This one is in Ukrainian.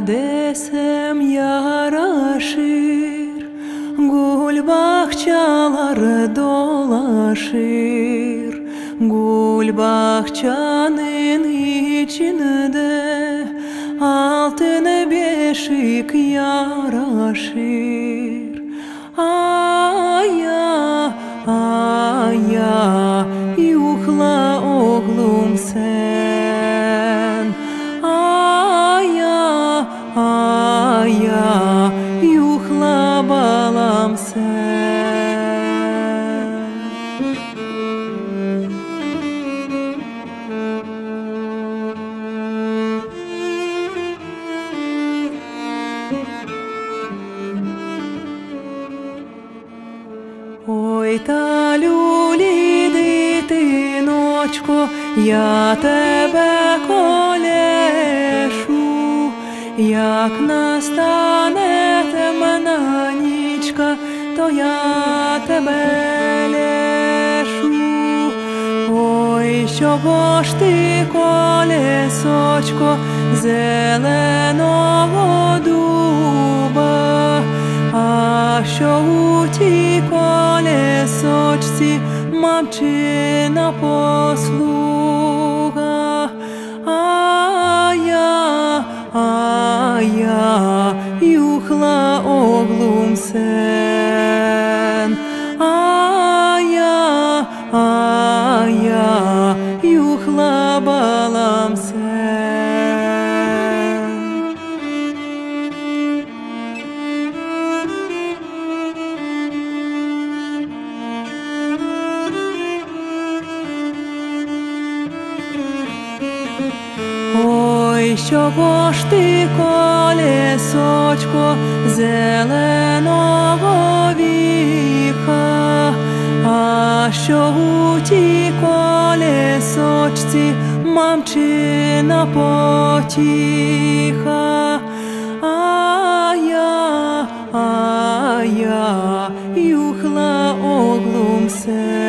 desem yaraşır, gül bahçalar dolaşır. Gül bahçanın içinde altın beşik yaraşır. Aya, aya, yuhla oğlum sen. Aya, aya, yuhla balam sen. Ой, та люлі, дитиночко, я тебе колешу, як настане темна нічка, то я тебе лешу. Ой, чого ж ти, колесочко, зеленого дуба, а що у тій колесочці мамчина послуга? Ая, юхла оглум сен. Ая, юхла балам сен. Ой, чого ж ти, колесочко, зеленого віха, а що у тій колесочці мамчина потіха? Ая, юхла оглум сен.